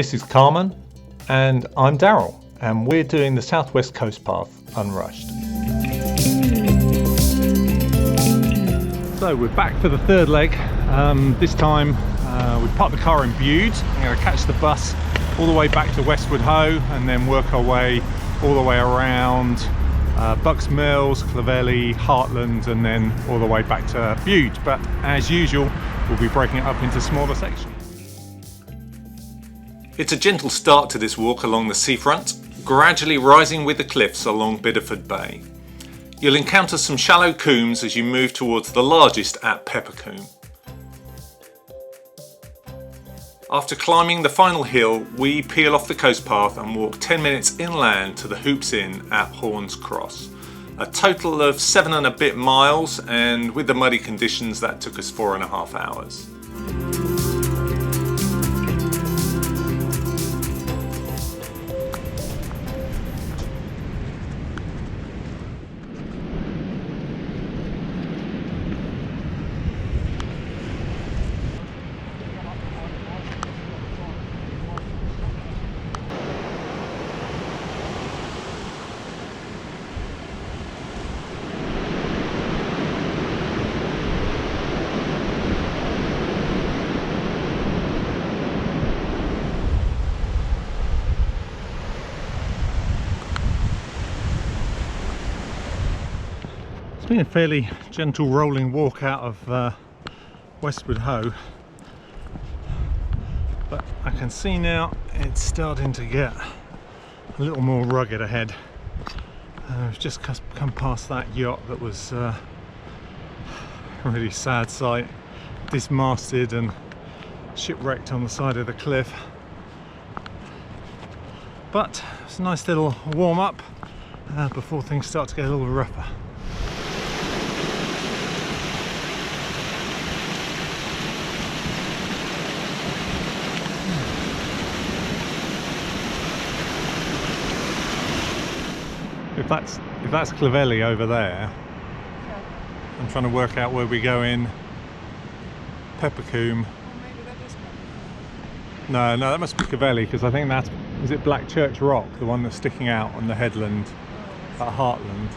This is Carmen, and I'm Daryl, and we're doing the Southwest Coast Path unrushed. So we're back for the third leg. This time we've parked the car in Bude. I'm going to catch the bus all the way back to Westward Ho and then work our way all the way around Bucks Mills, Clovelly, Hartland, and then all the way back to Bude. But as usual, we'll be breaking it up into smaller sections. It's a gentle start to this walk along the seafront, gradually rising with the cliffs along Bideford Bay. You'll encounter some shallow combes as you move towards the largest at Peppercorn. After climbing the final hill, we peel off the coast path and walk 10 minutes inland to the Hoops Inn at Horns Cross. A total of 7 and a bit miles, and with the muddy conditions that took us 4.5 hours. It's been a fairly gentle rolling walk out of Westward Ho, but I can see now it's starting to get a little more rugged ahead. We've just come past that yacht that was a really sad sight, dismasted and shipwrecked on the side of the cliff. But it's a nice little warm up before things start to get a little rougher. If that's Clovelly over there, I'm trying to work out where we go in Peppercorn. No, that must be Clovelly, because I think is it Black Church Rock, the one that's sticking out on the headland at Hartland.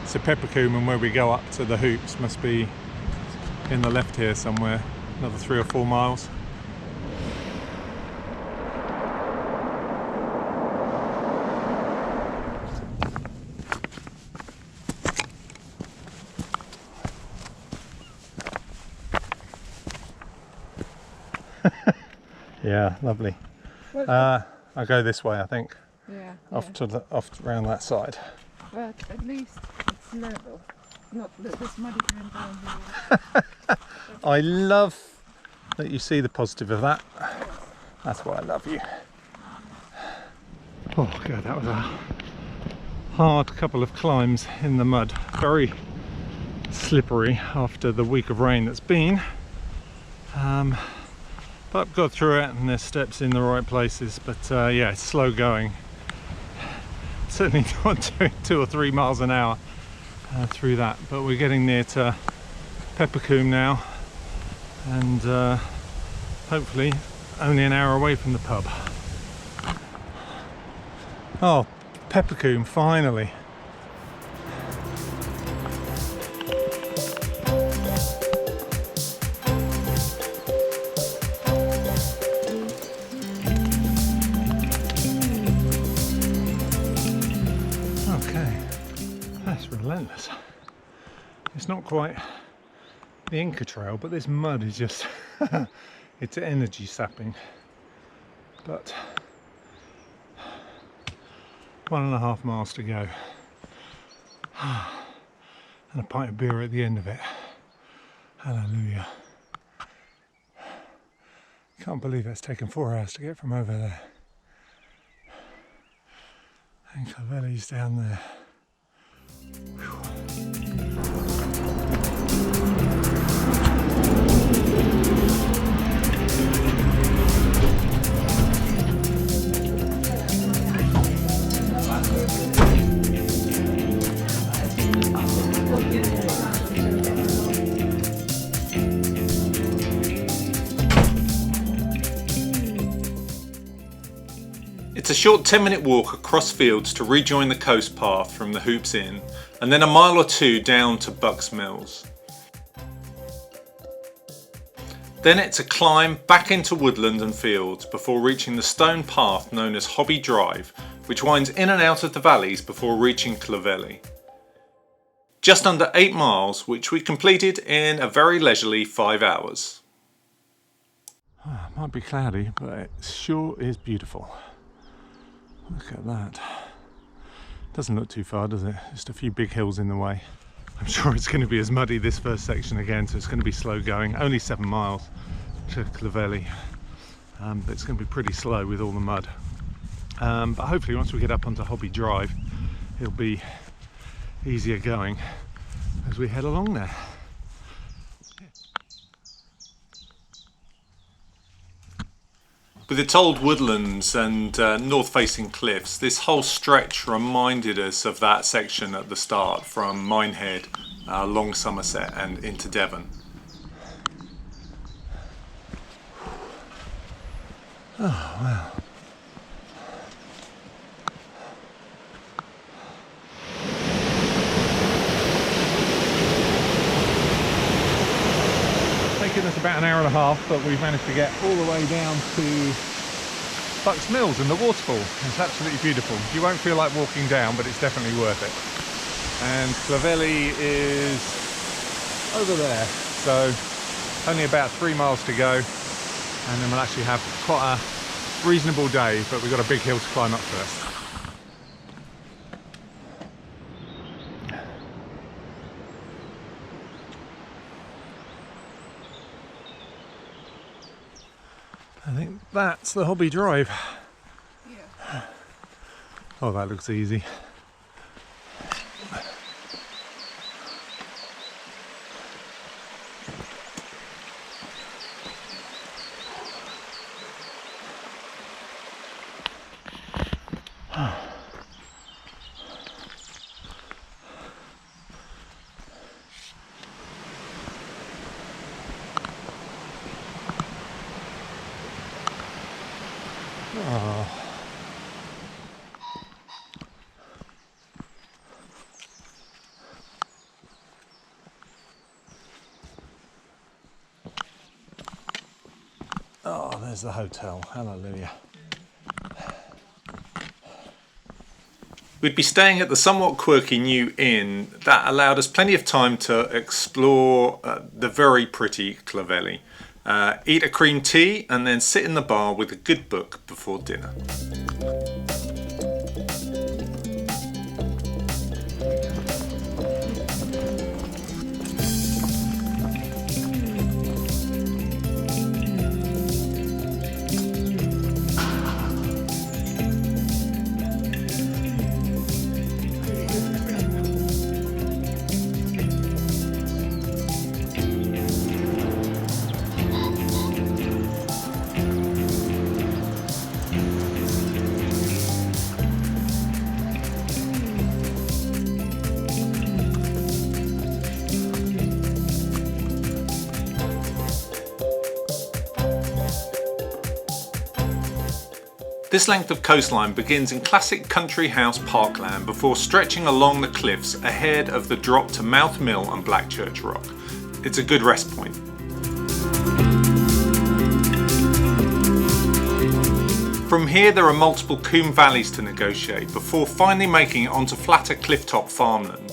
So Peppercorn, and where we go up to the Hoops must be in the left here somewhere, another 3 or 4 miles. Yeah, lovely. I'll go this way, I think. Yeah. Off around that side. But at least it's level, not this muddy going down here. I love that you see the positive of that. That's why I love you. Oh god, that was a hard couple of climbs in the mud. Very slippery after the week of rain that's been. But got through it, and there's steps in the right places, but yeah, it's slow going. Certainly not doing 2 or 3 miles an hour through that, but we're getting near to Peppercorn now, and hopefully only an hour away from the pub. Oh, Peppercorn, finally. Relentless. It's not quite the Inca Trail, but this mud is just it's energy sapping. But 1.5 miles to go, and a pint of beer at the end of it. Hallelujah. Can't believe it's taken 4 hours to get from over there. And Clovelly's down there. It's a short 10-minute walk across fields to rejoin the coast path from the Hoops Inn, and then a mile or two down to Bucks Mills. Then it's a climb back into woodland and fields before reaching the stone path known as Hobby Drive, which winds in and out of the valleys before reaching Clovelly. Just under 8 miles, which we completed in a very leisurely 5 hours. Might be cloudy, but it sure is beautiful. Look at that. Doesn't look too far, does it? Just a few big hills in the way. I'm sure it's going to be as muddy this first section again, so it's going to be slow going. Only 7 miles to Clovelly, but it's going to be pretty slow with all the mud. But hopefully once we get up onto Hobby Drive, it'll be easier going as we head along there. With its old woodlands and north-facing cliffs, this whole stretch reminded us of that section at the start from Minehead along Somerset and into Devon. Oh wow. Taken us about an hour and a half, but we've managed to get all the way down to Bucks Mills and the waterfall. It's absolutely beautiful. You won't feel like walking down, but it's definitely worth it. And Clovelly is over there, so only about 3 miles to go, and then we'll actually have quite a reasonable day, but we've got a big hill to climb up first. I think that's the Hobby Drive. Yeah. Oh, that looks easy. Oh. Oh, there's the hotel. Hallelujah. We'd be staying at the somewhat quirky new inn that allowed us plenty of time to explore the very pretty Clovelly. Eat a cream tea and then sit in the bar with a good book before dinner. This length of coastline begins in classic country house parkland before stretching along the cliffs ahead of the drop to Mouth Mill and Blackchurch Rock. It's a good rest point. From here there are multiple coombe valleys to negotiate before finally making it onto flatter clifftop farmland.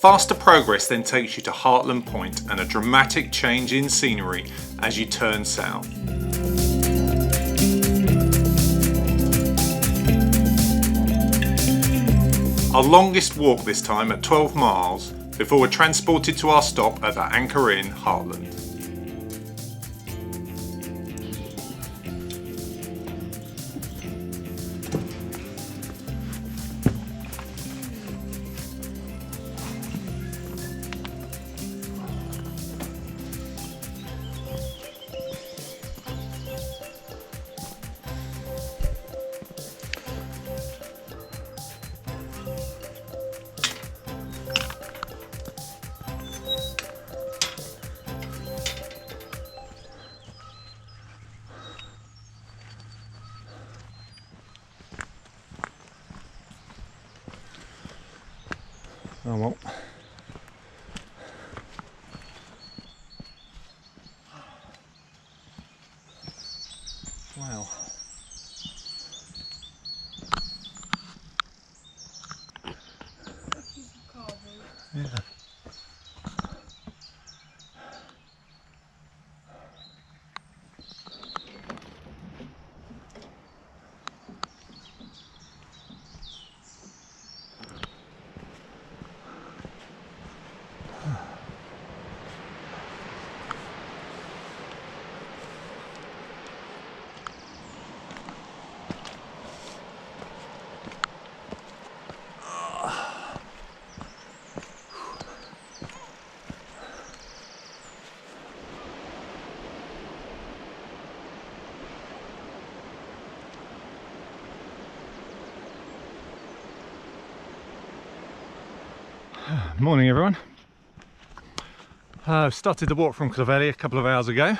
Faster progress then takes you to Hartland Point and a dramatic change in scenery as you turn south. Our longest walk this time at 12 miles before we're transported to our stop at the Anchor Inn, Hartland. Oh well. Wow. Yeah. Morning everyone. I've started the walk from Clovelly a couple of hours ago.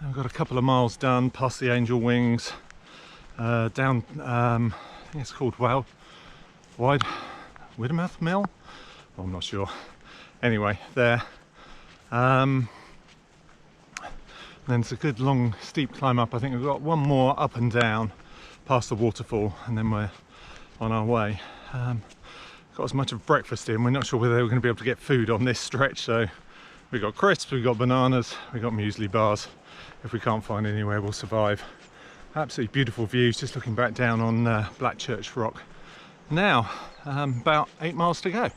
I've got a couple of miles done past the Angel Wings, down, I think it's called Widemouth Mill? I'm not sure. Anyway, there. Then it's a good long steep climb up. I think we've got one more up and down past the waterfall and then we're on our way. Got as much of breakfast in. We're not sure whether we're going to be able to get food on this stretch, so we've got crisps, we've got bananas, we've got muesli bars. If we can't find anywhere, we'll survive. Absolutely beautiful views, just looking back down on Blackchurch Rock. Now, about 8 miles to go.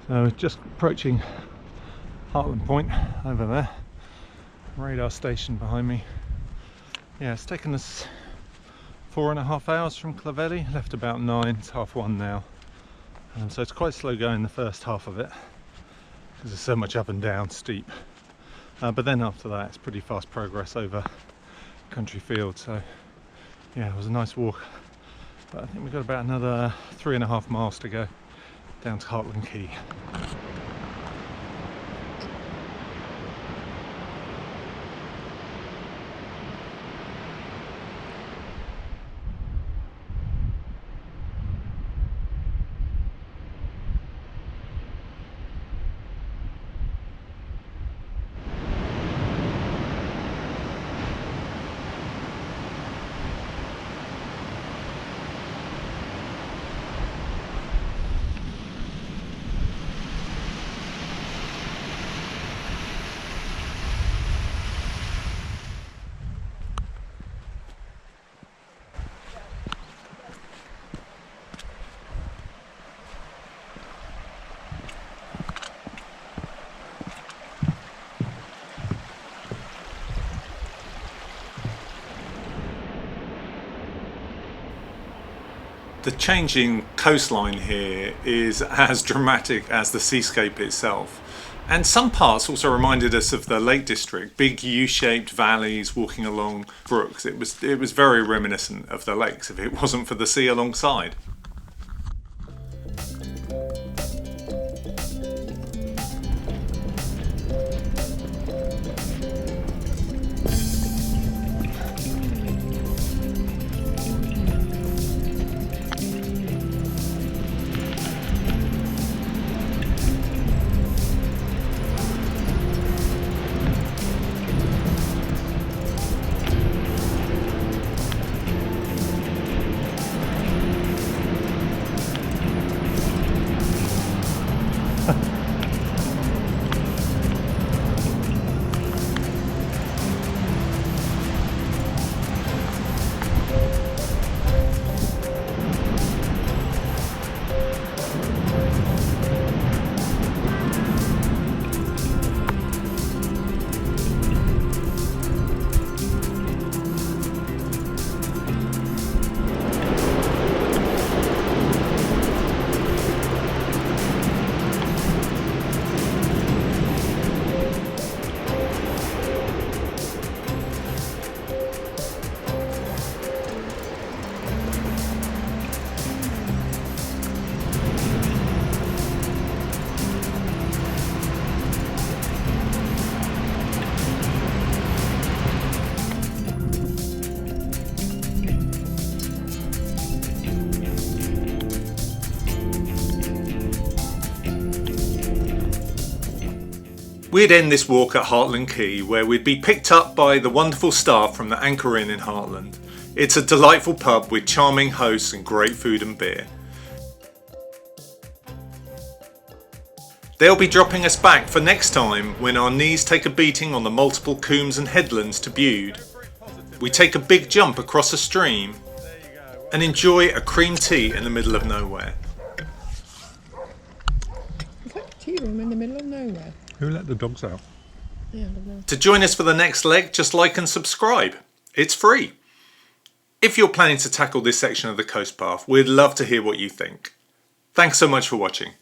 So just approaching Hartland Point over there, radar station behind me. Yeah, it's taken us 4.5 hours from Clovelly, left about 9, it's 1:30 now. So it's quite slow going the first half of it, because there's so much up and down, steep. But then after that it's pretty fast progress over country fields, so yeah, it was a nice walk. But I think we've got about another 3.5 miles to go down to Hartland Quay. The changing coastline here is as dramatic as the seascape itself, and some parts also reminded us of the Lake District, big U-shaped valleys walking along brooks. It was very reminiscent of the lakes if it wasn't for the sea alongside. We'd end this walk at Hartland Quay, where we'd be picked up by the wonderful staff from the Anchor Inn in Hartland. It's a delightful pub with charming hosts and great food and beer. They'll be dropping us back for next time when our knees take a beating on the multiple combes and headlands to Bude. We take a big jump across a stream and enjoy a cream tea in the middle of nowhere. It's like a tea room in the middle of nowhere. Who let the dogs out? Yeah, I don't know. To join us for the next leg, just like and subscribe. It's free. If you're planning to tackle this section of the coast path, we'd love to hear what you think. Thanks so much for watching.